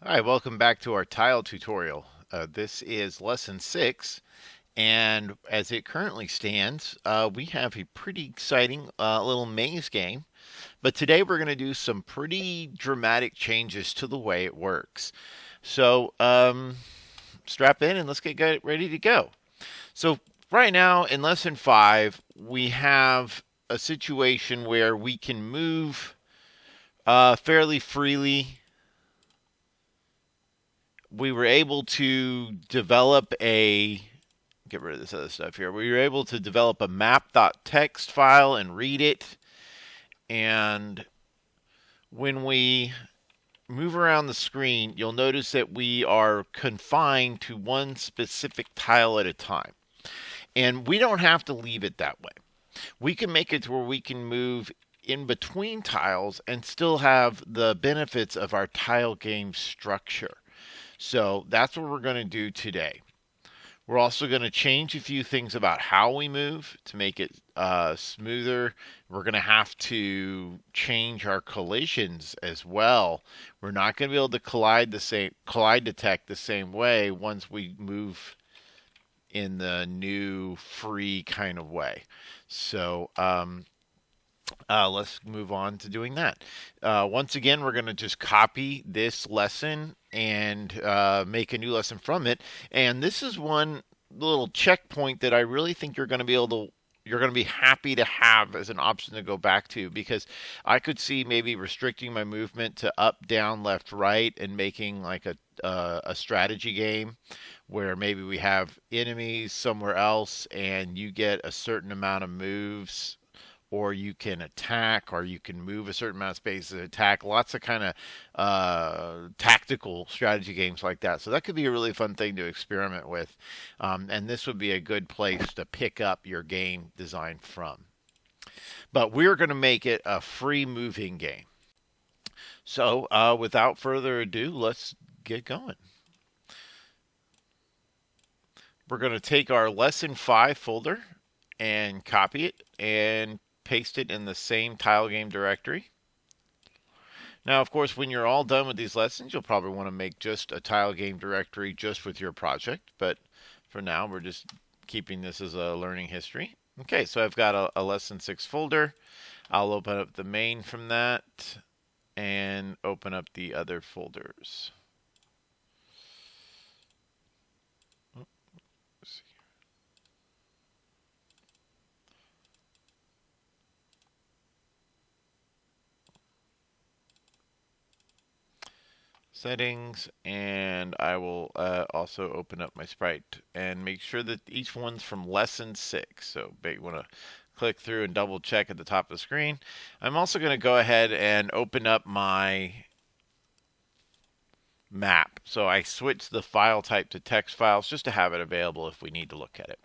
Hi, welcome back to our tile tutorial. This is lesson 6, and as it currently stands, we have a pretty exciting little maze game. But today we're going to do some pretty dramatic changes to the way it works. So strap in and let's get ready to go. So right now in lesson 5, we have a situation where we can move fairly freely. We were able to develop a get rid of this other stuff here. We were able to develop a map.txt file and read it. And when we move around the screen, you'll notice that we are confined to one specific tile at a time. And we don't have to leave it that way. We can make it to where we can move in between tiles and still have the benefits of our tile game structure. So that's what we're going to do today. We're also going to change a few things about how we move to make it smoother. We're going to have to change our collisions as well. We're not going to be able to collide detect the same way once we move in the new free kind of way. So let's move on to doing that. Once again, we're going to just copy this lesson and make a new lesson from it. And this is one little checkpoint that I really think you're going to be able to. You're going to be happy to have as an option to go back to, because I could see maybe restricting my movement to up, down, left, right, and making like a strategy game where maybe we have enemies somewhere else and you get a certain amount of moves, or you can attack, or you can move a certain amount of space to attack. Lots of kind of tactical strategy games like that. So that could be a really fun thing to experiment with. And this would be a good place to pick up your game design from. But we're going to make it a free moving game. So without further ado, let's get going. We're going to take our lesson 5 folder and copy it and paste it in the same tile game directory. Now, of course, when you're all done with these lessons, you'll probably want to make just a tile game directory just with your project. But for now, we're just keeping this as a learning history. Okay, so I've got a lesson 6 folder. I'll open up the main from that and open up the other folders. Settings, and I will also open up my sprite and make sure that each one's from lesson 6. So you want to click through and double check at the top of the screen. I'm also going to go ahead and open up my map. So I switched the file type to text files just to have it available if we need to look at it.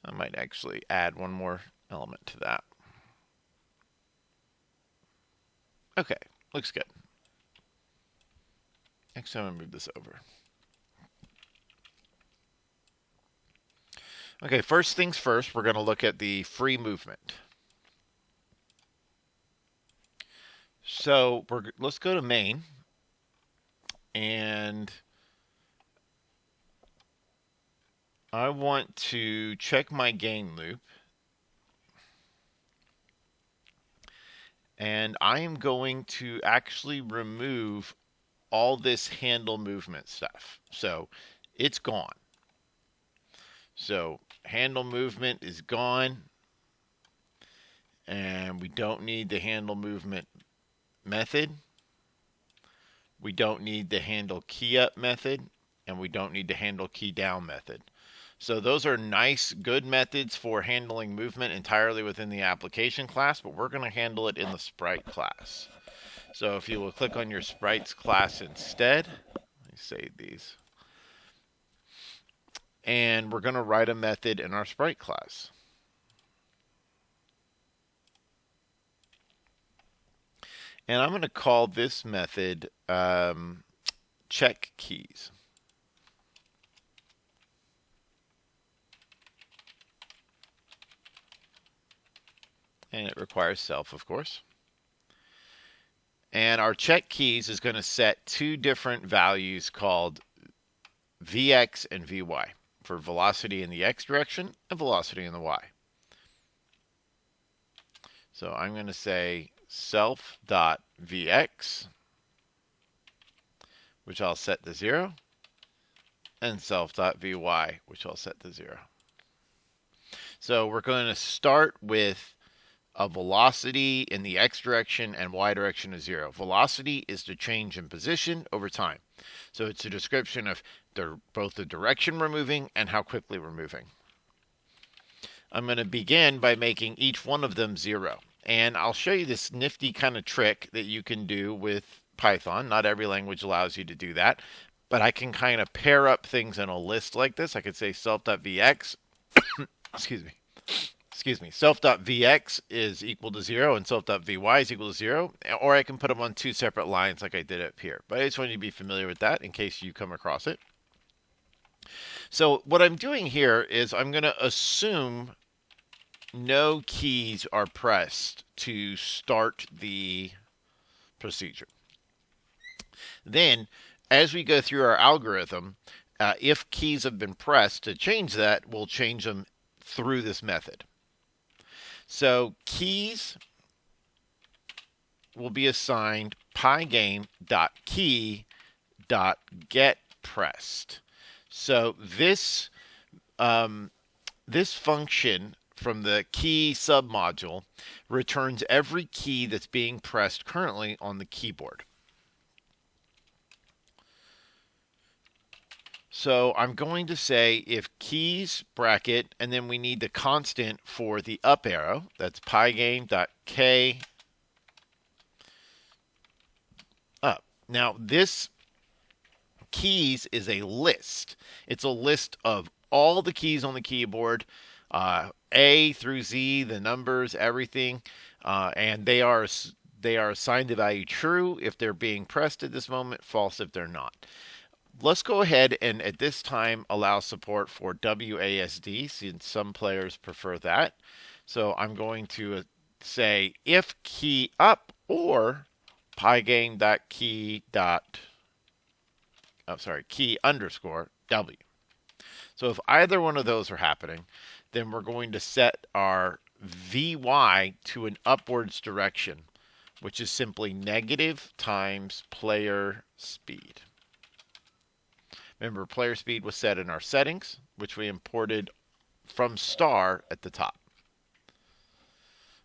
I might actually add one more element to that. Okay, looks good. Next time I move this over. Okay, first things first, we're going to look at the free movement. So let's go to main, and I want to check my game loop, and I am going to actually remove all this handle movement stuff. So it's gone. So handle movement is gone, and we don't need the handle movement method. We don't need the handle key up method, and we don't need the handle key down method. So those are nice, good methods for handling movement entirely within the application class, but we're going to handle it in the sprite class. So if you will click on your sprites class instead, let me save these. And we're going to write a method in our sprite class. And I'm going to call this method check keys. And it requires self, of course. And our check keys is going to set two different values called Vx and Vy for velocity in the x direction and velocity in the y. So I'm going to say self.vx, which I'll set to 0, and self.vy, which I'll set to 0. So we're going to start with a velocity in the x direction and y direction is 0. Velocity is the change in position over time. So it's a description of both the direction we're moving and how quickly we're moving. I'm going to begin by making each one of them 0. And I'll show you this nifty kind of trick that you can do with Python. Not every language allows you to do that, but I can kind of pair up things in a list like this. I could say self.vx, excuse me, self.vx is equal to 0 and self.vy is equal to 0, or I can put them on two separate lines like I did up here. But I just want you to be familiar with that in case you come across it. So what I'm doing here is I'm going to assume no keys are pressed to start the procedure. Then, as we go through our algorithm, if keys have been pressed to change that, we'll change them through this method. So keys will be assigned pygame.key.getPressed. So this function from the key submodule returns every key that's being pressed currently on the keyboard. So I'm going to say if keys bracket, and then we need the constant for the up arrow. That's pygame.k up. Now this keys is a list. It's a list of all the keys on the keyboard, A through Z, the numbers, everything, and they are assigned the value true if they're being pressed at this moment, false if they're not. Let's go ahead and at this time allow support for WASD since some players prefer that. So I'm going to say if key up or pygame.key underscore W. So if either one of those are happening, then we're going to set our VY to an upwards direction, which is simply negative times player speed. Remember, player speed was set in our settings, which we imported from star at the top.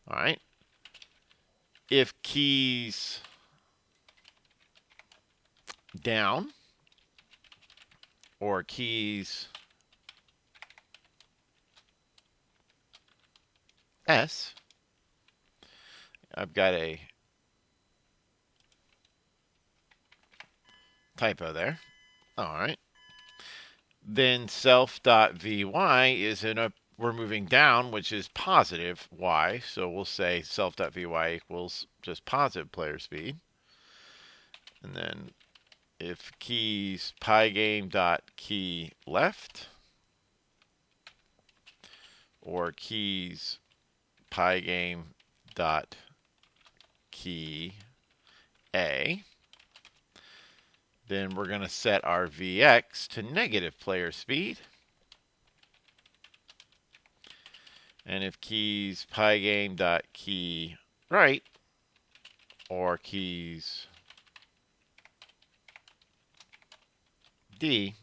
All right. If keys down or keys S, I've got a typo there. All right. Then self.vy is we're moving down, which is positive y. So we'll say self.vy equals just positive player speed. And then if keys pygame.key left or keys pygame.key A, then we're going to set our Vx to negative player speed. And if keys pygame.key right or keys D,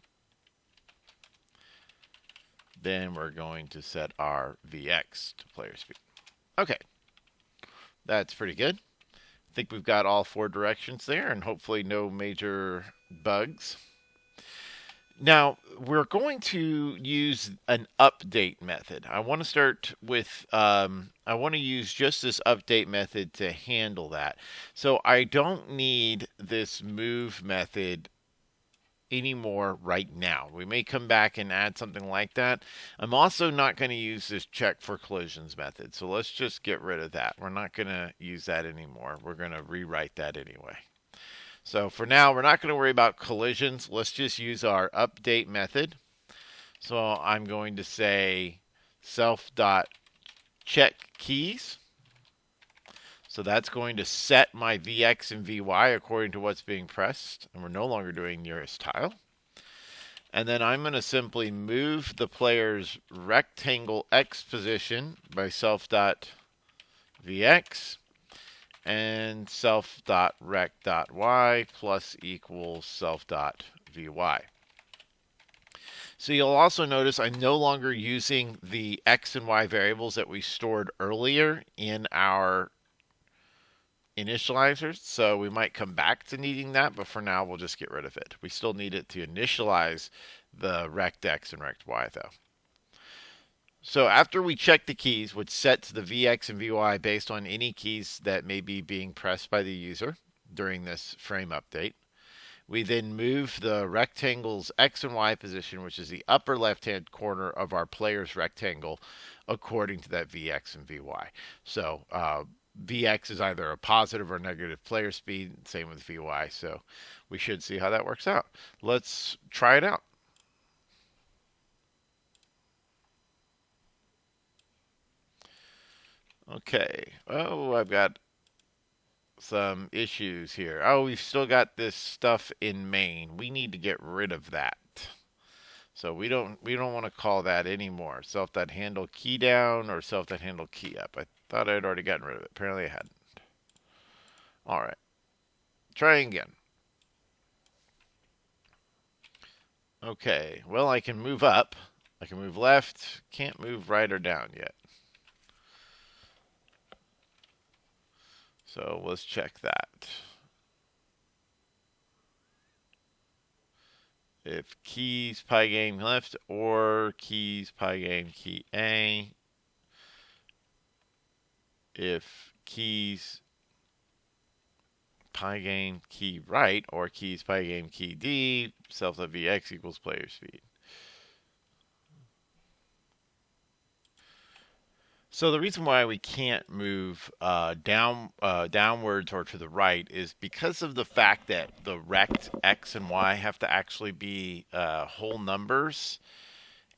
then we're going to set our Vx to player speed. Okay, that's pretty good. I think we've got all four directions there and hopefully no major bugs. Now, we're going to use an update method. I want to start with, I want to use just this update method to handle that. So I don't need this move method anymore right now. We may come back and add something like that. I'm also not going to use this check for collisions method. So let's just get rid of that. We're not going to use that anymore. We're going to rewrite that anyway. So for now, we're not going to worry about collisions. Let's just use our update method. So I'm going to say self.checkKeys. So that's going to set my Vx and Vy according to what's being pressed. And we're no longer doing nearest tile. And then I'm going to simply move the player's rectangle X position by self.vx and self.rect.y plus equals self.vy. So you'll also notice I'm no longer using the X and Y variables that we stored earlier in our initializers. So we might come back to needing that, but for now we'll just get rid of it. We still need it to initialize the rect X and rect Y though. So after we check the keys, which sets the Vx and Vy based on any keys that may be being pressed by the user during this frame update, we then move the rectangle's X and Y position, which is the upper left-hand corner of our player's rectangle, according to that Vx and Vy. So Vx is either a positive or negative player speed, same with Vy. So we should see how that works out. Let's try it out. Okay. Oh, I've got some issues here. Oh, we've still got this stuff in main. We need to get rid of that. So we don't want to call that anymore. Self.handle key down or self.handle key up. I thought I'd already gotten rid of it. Apparently I hadn't. All right. Trying again. Okay. Well, I can move up. I can move left. Can't move right or down yet. So let's check that. If keys pygame left or keys pygame key A. If keys pygame key right or keys pygame key D, self.vx equals player speed. So the reason why we can't move downwards or to the right is because of the fact that the rect X and Y have to actually be whole numbers.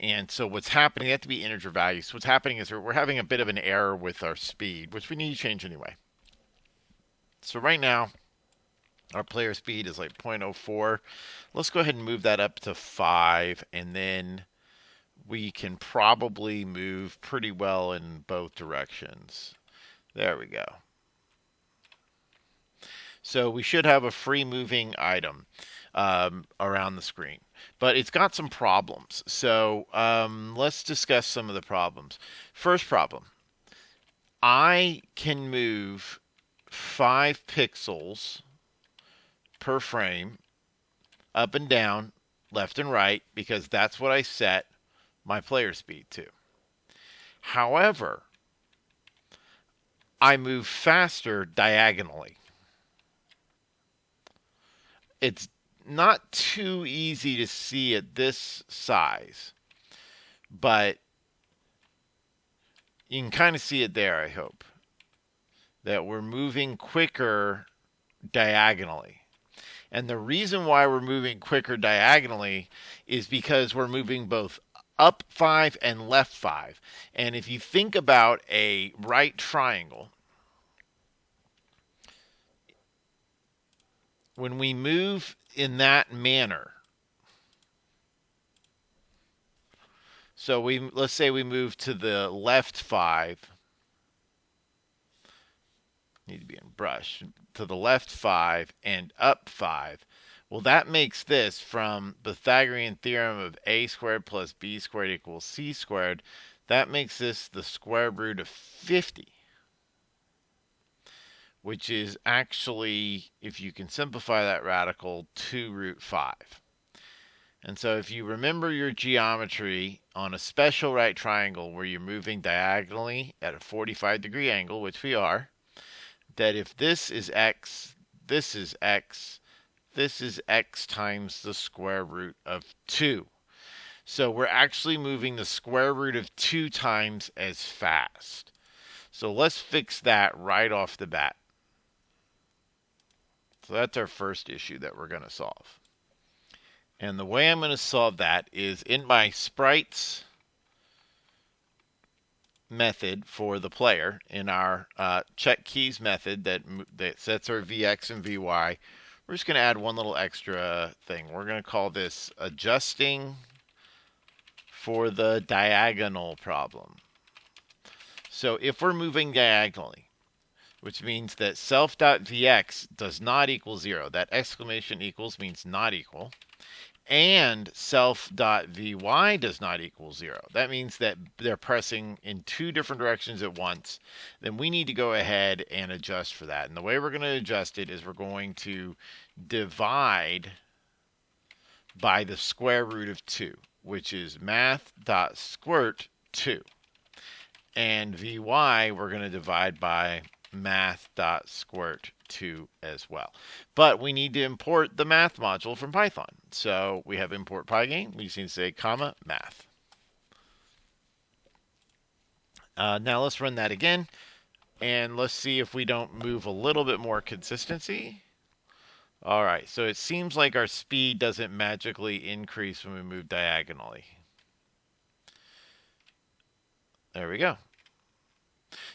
And so what's happening, they have to be integer values. So what's happening is we're having a bit of an error with our speed, which we need to change anyway. So right now, our player speed is like 0.04. Let's go ahead and move that up to 5, and then we can probably move pretty well in both directions. There we go. So we should have a free moving item around the screen. But it's got some problems. So let's discuss some of the problems. First problem. I can move 5 pixels per frame up and down, left and right, because that's what I set my player speed to. However, I move faster diagonally. It's not too easy to see at this size, but you can kind of see it there, I hope, that we're moving quicker diagonally. And the reason why we're moving quicker diagonally is because we're moving both up 5 and left 5. And if you think about a right triangle, when we move in that manner, so let's say we move to the left 5, need to be in brush, to the left 5 and up 5. Well, that makes this from Pythagorean theorem of a squared plus b squared equals c squared. That makes this the square root of 50, which is actually, if you can simplify that radical, 2 root 5. And so if you remember your geometry on a special right triangle where you're moving diagonally at a 45-degree angle, which we are, that if this is x, this is x, this is x times the square root of 2. So we're actually moving the square root of 2 times as fast. So let's fix that right off the bat. So that's our first issue that we're going to solve. And the way I'm going to solve that is in my sprites method for the player in our check keys method that sets our Vx and Vy. We're just going to add one little extra thing. We're going to call this adjusting for the diagonal problem. So if we're moving diagonally, which means that self.vx does not equal 0, that exclamation equals means not equal, and self.vy does not equal 0. That means that they're pressing in two different directions at once. Then we need to go ahead and adjust for that. And the way we're going to adjust it is we're going to divide by the square root of 2, which is math.squirt2. And Vy we're going to divide by math.squirt2 as well. But we need to import the math module from Python. So we have import pygame. We just need to say comma math. Now let's run that again. And let's see if we don't move a little bit more consistency. All right, so it seems like our speed doesn't magically increase when we move diagonally. There we go.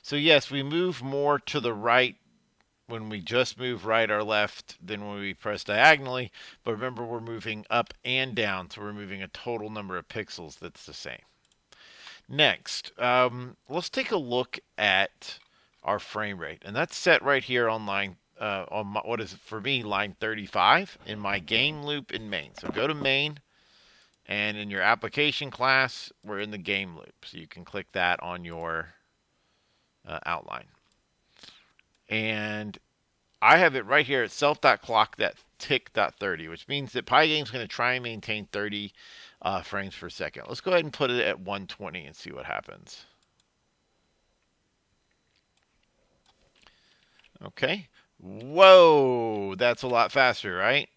So yes, we move more to the right when we just move right or left than when we press diagonally. But remember, we're moving up and down, so we're moving a total number of pixels that's the same. Next, let's take a look at our frame rate. And that's set right here on line, what is it for me, line 35 in my game loop in main. So go to main. And in your application class, we're in the game loop. So you can click that on your outline. And I have it right here at self.clock.tick.30, which means that Pygame's going to try and maintain 30 frames per second. Let's go ahead and put it at 120 and see what happens. Okay. Whoa, that's a lot faster, right?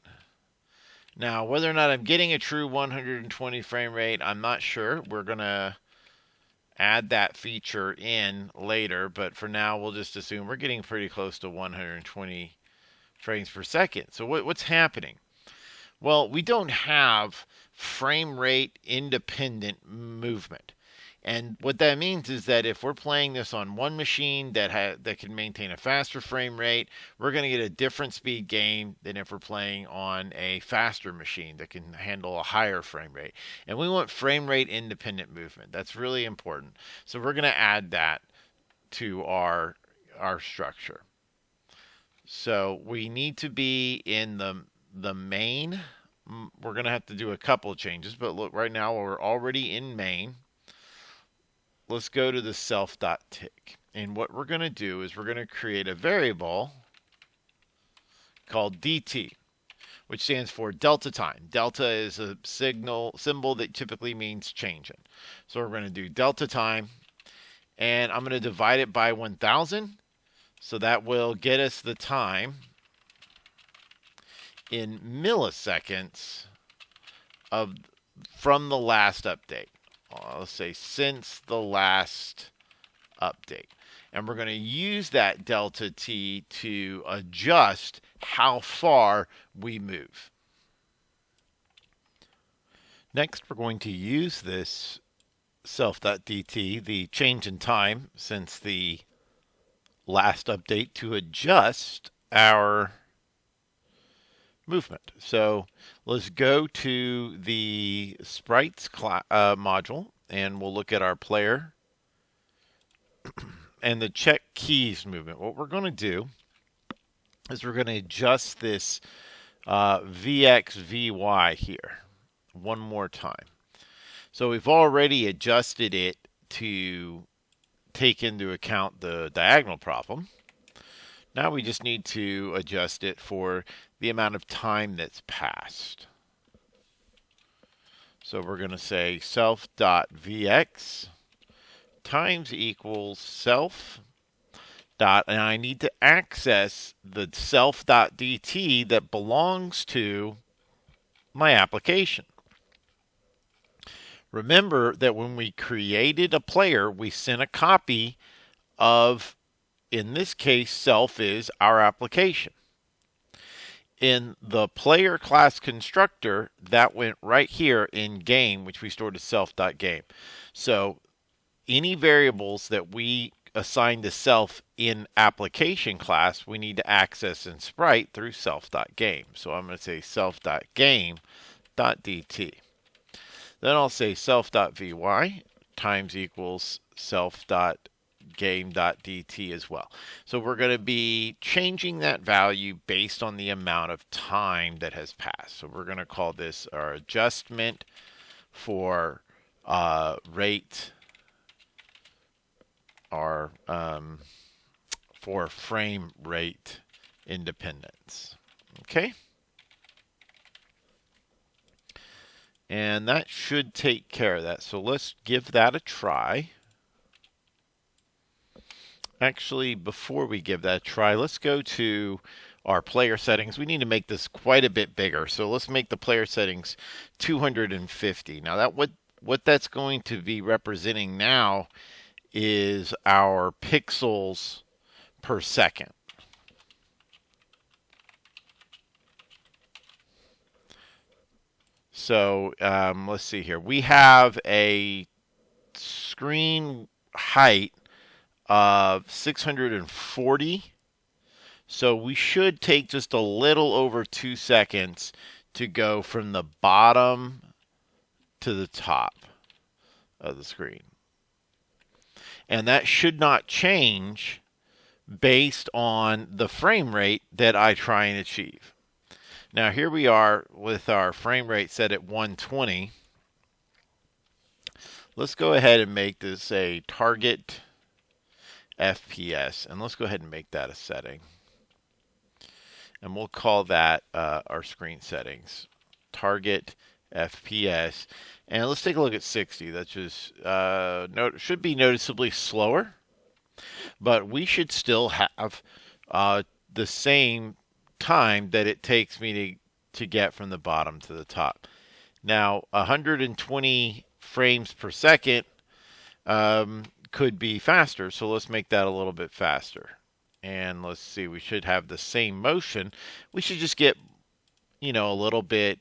Now, whether or not I'm getting a true 120 frame rate, I'm not sure. We're going to add that feature in later, but for now, we'll just assume we're getting pretty close to 120 frames per second. So what's happening? Well, we don't have frame rate independent movement. And what that means is that if we're playing this on one machine that can maintain a faster frame rate, we're going to get a different speed gain than if we're playing on a faster machine that can handle a higher frame rate. And we want frame rate independent movement. That's really important. So we're going to add that to our structure. So we need to be in the main. We're going to have to do a couple of changes, but look, right now we're already in main. Let's go to the self.tick. And what we're going to do is we're going to create a variable called dt, which stands for delta time. Delta is a symbol that typically means changing. So we're going to do delta time, and I'm going to divide it by 1,000. So that will get us the time in milliseconds from the last update. Let's say since the last update. And we're going to use that delta t to adjust how far we move. Next, we're going to use this self.dt, the change in time since the last update, to adjust our movement. So let's go to the sprites module, and we'll look at our player and the check keys movement. What we're going to do is we're going to adjust this VX, VY here one more time. So we've already adjusted it to take into account the diagonal problem. Now we just need to adjust it for the amount of time that's passed. So we're going to say self.vx times equals self dot, and I need to access the self.dt that belongs to my application. Remember that when we created a player, we sent a copy of, in this case, self is our application. In the player class constructor, that went right here in game, which we stored as self.game. So any variables that we assign to self in application class, we need to access in Sprite through self.game. So I'm going to say self.game.dt. Then I'll say self.vy times equals self.game.dt as well. So we're going to be changing that value based on the amount of time that has passed. So we're going to call this our adjustment for rate, or for frame rate independence. Okay? And that should take care of that. So let's give that a try. Actually, before we give that a try, let's go to our player settings. We need to make this quite a bit bigger. So let's make the player settings 250. Now that what that's going to be representing now is our pixels per second. So let's see here. We have a screen height of 640. So we should take just a little over 2 seconds to go from the bottom to the top of the screen. And that should not change based on the frame rate that I try and achieve. Now here we are with our frame rate set at 120. Let's go ahead and make this a target FPS, and let's go ahead and make that a setting. And we'll call that our screen settings, target FPS. And let's take a look at 60. That's just should be noticeably slower, but we should still have the same time that it takes me to get from the bottom to the top. Now, 120 frames per second could be faster, so let's make that a little bit faster. And let's see, we should have the same motion. We should just get, a little bit,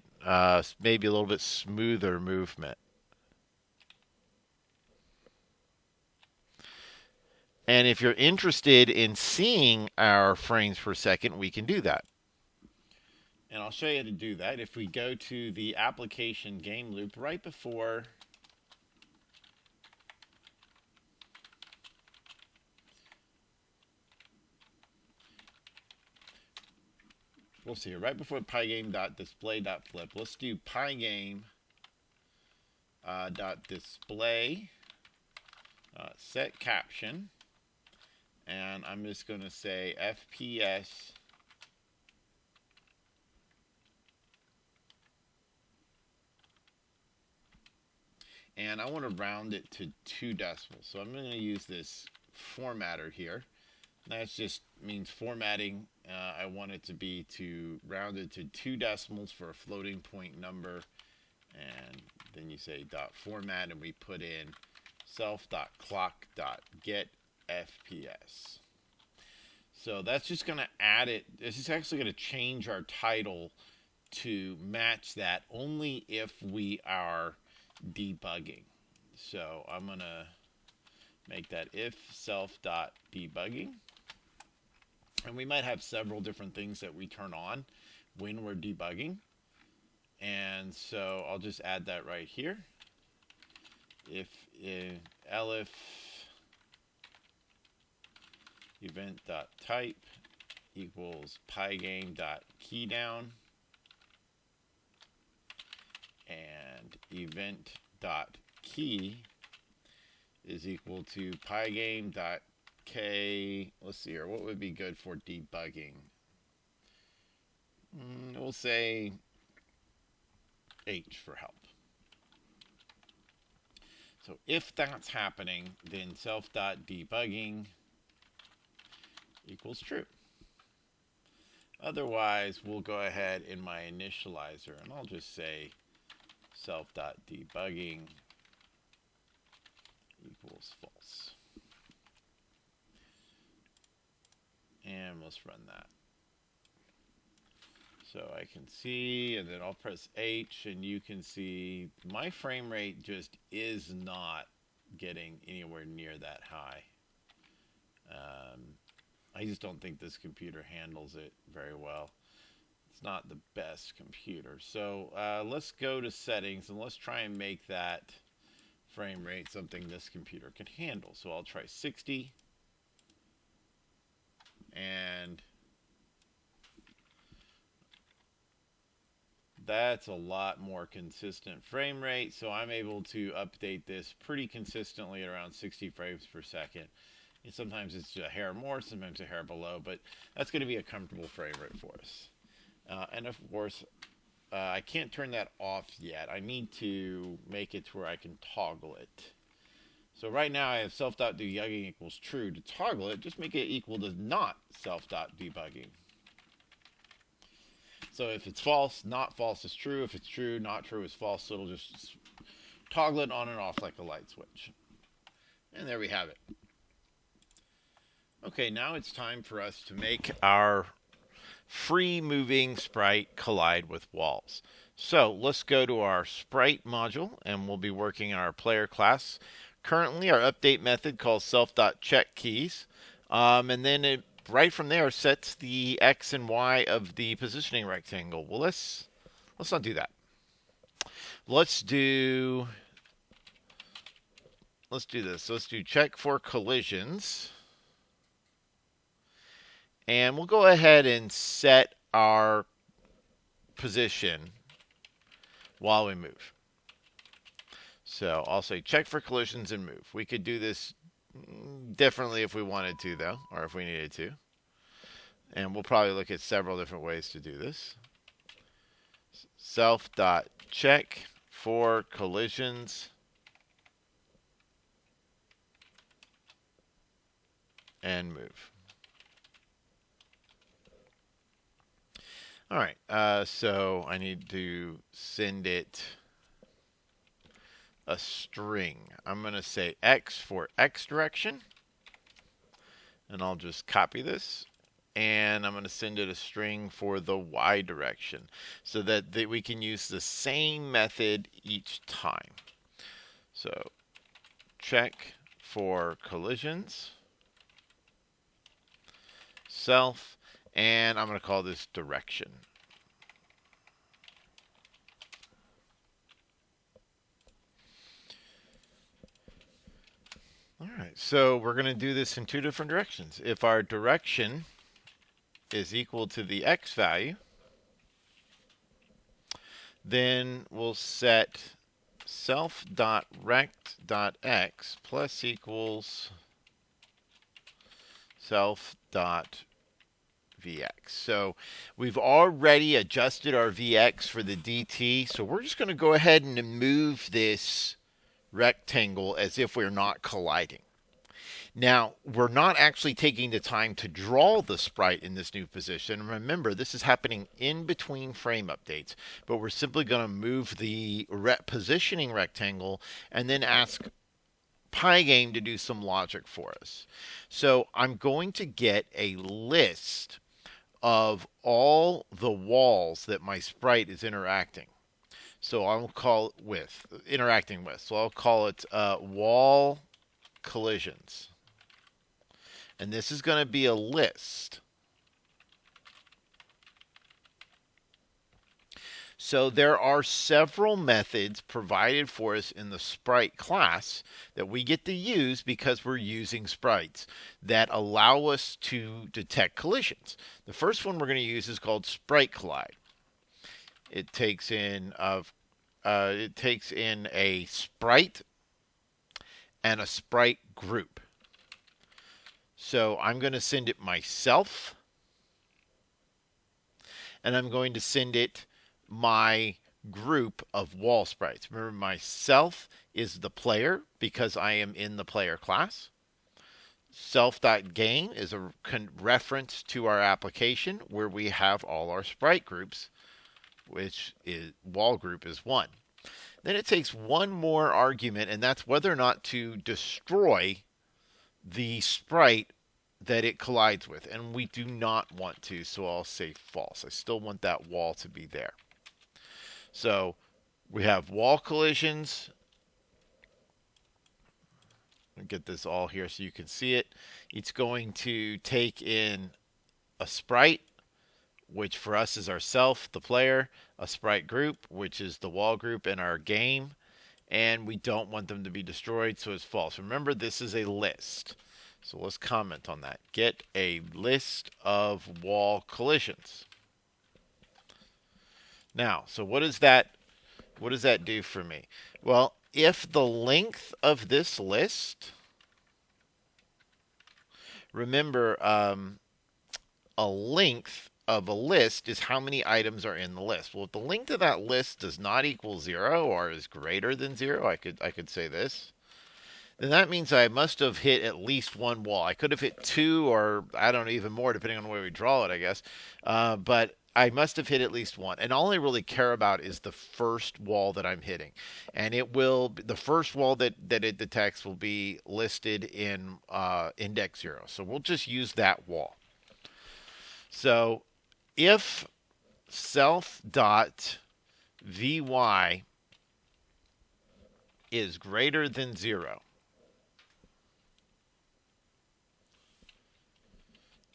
maybe a little bit smoother movement. And if you're interested in seeing our frames per second, we can do that. And I'll show you how to do that. If we go to the application game loop right before we'll see here, right before pygame.display.flip, let's do pygame.display set caption, and I'm just going to say FPS and I want to round it to 2 decimals. So I'm going to use this formatter here. That just means formatting. I want it to be rounded to 2 decimals for a floating point number. And then you say .format, and we put in self.clock.getFPS. So that's just going to add it. This is actually going to change our title to match that only if we are debugging. So I'm going to make that if self.debugging. And we might have several different things that we turn on when we're debugging. And so I'll just add that right here. If elif event.type equals pygame.keydown and event.key is equal to pygame.k. Let's see here. What would be good for debugging? We'll say H for help. So if that's happening, then self.debugging equals true. Otherwise, we'll go ahead in my initializer and I'll just say self.debugging equals false. And let's run that. So I can see, and then I'll press H, and you can see my frame rate just is not getting anywhere near that high. I just don't think this computer handles it very well. It's not the best computer. So let's go to settings and let's try and make that frame rate something this computer can handle. So I'll try 60 and that's a lot more consistent frame rate. So I'm able to update this pretty consistently at around 60 frames per second. And sometimes it's a hair more, sometimes a hair below, but that's going to be a comfortable frame rate for us. And of course, I can't turn that off yet. I need to make it to where I can toggle it. So right now I have self.debugging equals true. To toggle it, just make it equal to not self.debugging. So if it's false, not false is true. If it's true, not true is false. So it'll just toggle it on and off like a light switch. And there we have it. Okay, now it's time for us to make our free moving sprite collide with walls. So let's go to our sprite module and we'll be working in our player class. Currently our update method calls self.checkKeys. And then right from there sets the X and Y of the positioning rectangle. Well, let's not do that. Let's do this. Let's do check for collisions. And we'll go ahead and set our position while we move. So I'll say check for collisions and move. We could do this differently if we wanted to, though, or if we needed to. And we'll probably look at several different ways to do this. Self.check for collisions and move. All right, so I need to send it a string. I'm going to say X for X direction, and I'll just copy this, and I'm going to send it a string for the Y direction so that we can use the same method each time. So check for collisions, self, and I'm going to call this direction. All right, so we're going to do this in two different directions. If our direction is equal to the X value, then we'll set self.rect.x plus equals self.vx. So we've already adjusted our Vx for the DT, so we're just going to go ahead and move this rectangle as if we're not colliding. Now, we're not actually taking the time to draw the sprite in this new position. Remember, this is happening in between frame updates, but we're simply going to move the positioning rectangle and then ask Pygame to do some logic for us. So I'm going to get a list of all the walls that my sprite is interacting. So I'll call it interacting with. So I'll call it wall collisions. And this is going to be a list. So there are several methods provided for us in the sprite class that we get to use because we're using sprites that allow us to detect collisions. The first one we're going to use is called spritecollide. It takes in a sprite and a sprite group. So I'm going to send it myself, and I'm going to send it my group of wall sprites. Remember, myself is the player because I am in the player class. Self.game is a reference to our application where we have all our sprite groups, which is wall group is one. Then it takes one more argument, and that's whether or not to destroy the sprite that it collides with. And we do not want to, so I'll say false. I still want that wall to be there. So we have wall collisions. get this all here so you can see it. It's going to take in a sprite, which for us is ourself, the player, a sprite group, which is the wall group in our game, and we don't want them to be destroyed, so it's false. Remember, this is a list. So let's comment on that. Get a list of wall collisions. Now, so what does that do for me? Well, if the length of this list, remember, a length of a list is how many items are in the list. Well, if the length of that list does not equal 0 or is greater than 0, I could say this, then that means I must have hit at least one wall. I could have hit 2 or, I don't know, even more, depending on the way we draw it, I guess. But I must have hit at least one. And all I really care about is the first wall that I'm hitting. And the first wall that it detects will be listed in index 0. So we'll just use that wall. So if self.vy is greater than 0,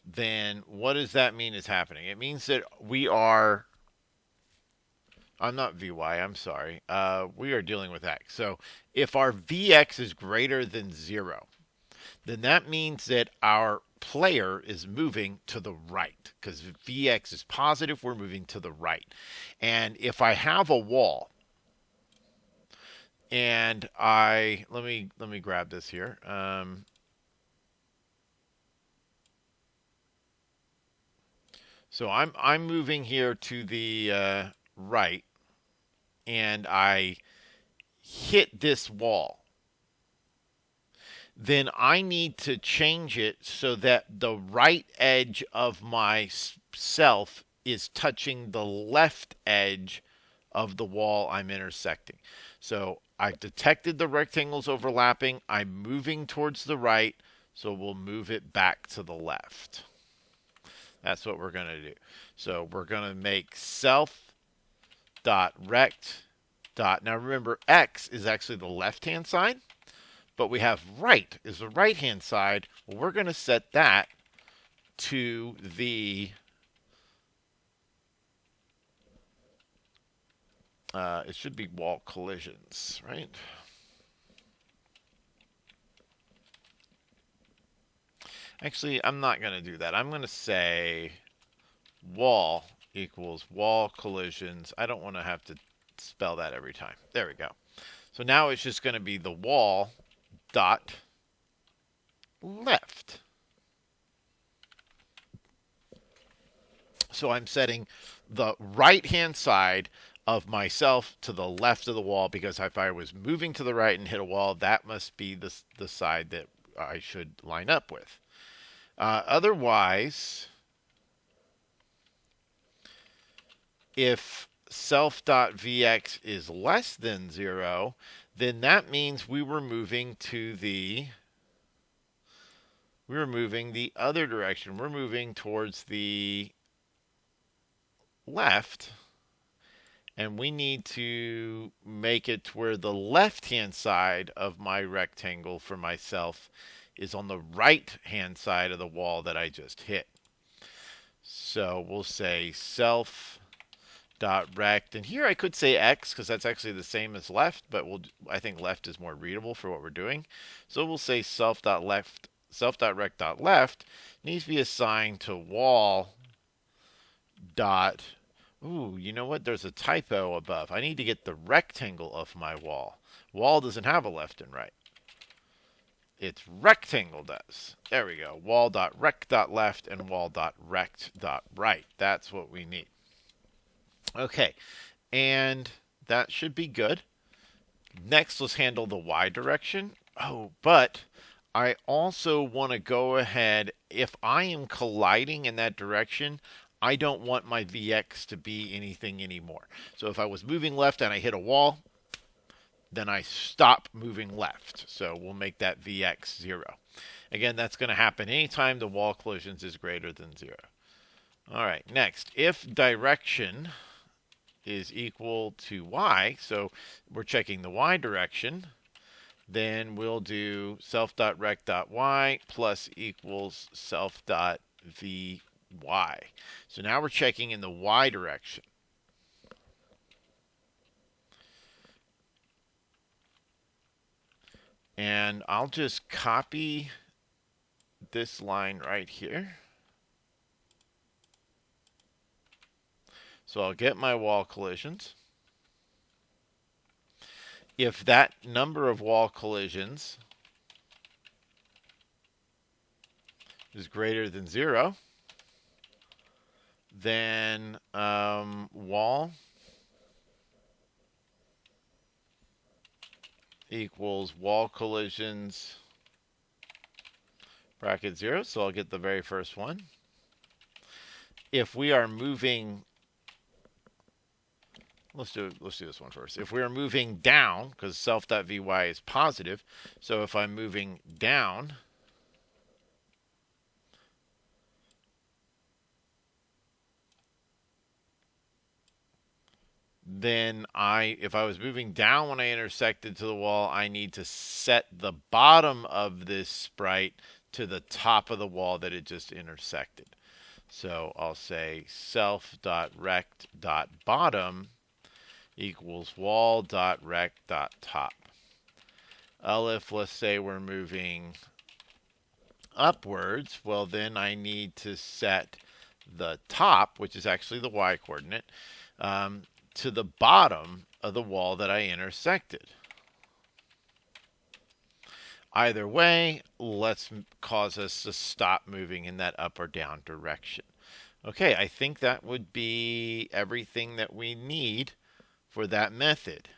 then what does that mean is happening? It means that we are, I'm not Vy, I'm sorry. We are dealing with X. So if our Vx is greater than 0, then that means that our player is moving to the right. Because if Vx is positive, we're moving to the right. And if I have a wall, and let me grab this here. So I'm moving here to the right, and I hit this wall. Then I need to change it so that the right edge of my self is touching the left edge of the wall I'm intersecting. So I've detected the rectangles overlapping. I'm moving towards the right, so we'll move it back to the left. That's what we're going to do. So we're going to make self.rect. Now remember, X is actually the left-hand side, but we have right is the right-hand side. Well, we're going to set that to the it should be wall collisions, right? Actually, I'm not going to do that. I'm going to say wall equals wall collisions. I don't want to have to spell that every time. There we go. So now it's just going to be the wall dot left. So I'm setting the right-hand side of myself to the left of the wall, because if I was moving to the right and hit a wall, that must be the side that I should line up with. Otherwise, if self.vx is less than 0, then that means we were moving the other direction. We're moving towards the left, and we need to make it to where the left-hand side of my rectangle for myself is on the right-hand side of the wall that I just hit. So we'll say self.rect, and here I could say X because that's actually the same as left, but I think left is more readable for what we're doing. So we'll say self.rect.left needs to be assigned to wall dot. Ooh, you know what? There's a typo above. I need to get the rectangle of my wall. Wall doesn't have a left and right. Its rectangle does. There we go. Wall.rect.left and wall.rect.right. That's what we need. Okay, and that should be good. Next, let's handle the Y direction. Oh, but I also want to go ahead, if I am colliding in that direction, I don't want my Vx to be anything anymore. So if I was moving left and I hit a wall, then I stop moving left. So we'll make that Vx 0. Again, that's going to happen anytime the wall collisions is greater than 0. All right, next, if direction is equal to y, so we're checking the y direction, then we'll do self.rect.y plus equals self.vy. So now we're checking in the y direction. And I'll just copy this line right here. So I'll get my wall collisions. If that number of wall collisions is greater than 0, then wall equals wall collisions bracket 0. So I'll get the very first one. If we are moving, let's do this one first. If we are moving down, because self.vy is positive, so if I'm moving down, then if I was moving down when I intersected to the wall, I need to set the bottom of this sprite to the top of the wall that it just intersected. So I'll say self.rect.bottom equals wall.rect.top. If let's say we're moving upwards, well then I need to set the top, which is actually the y coordinate, to the bottom of the wall that I intersected. Either way, let's cause us to stop moving in that up or down direction. Okay, I think that would be everything that we need for that method.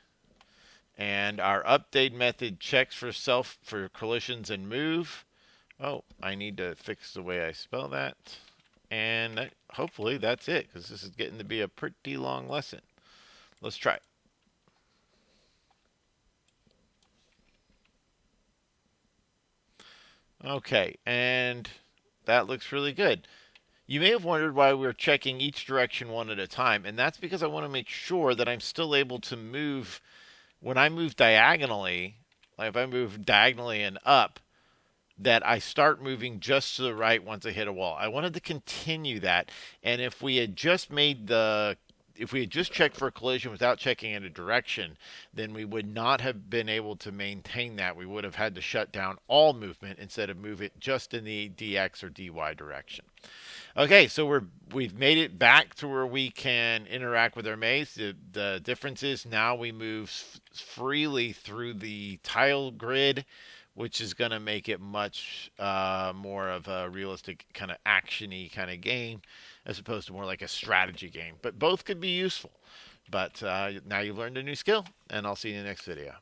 And our update method checks for collisions and move. Oh, I need to fix the way I spell that. And hopefully that's it, because this is getting to be a pretty long lesson. Let's try it. Okay, and that looks really good. You may have wondered why we're checking each direction one at a time, and that's because I want to make sure that I'm still able to move. When I move diagonally, like if I move diagonally and up, that I start moving just to the right once I hit a wall. I wanted to continue that, and if we had just checked for a collision without checking in a direction, then we would not have been able to maintain that. We would have had to shut down all movement instead of move it just in the dx or dy direction. Okay, so we've made it back to where we can interact with our maze. The difference is now we move freely through the tile grid, which is going to make it much more of a realistic kind of action-y kind of game, as opposed to more like a strategy game. But both could be useful. But now you've learned a new skill, and I'll see you in the next video.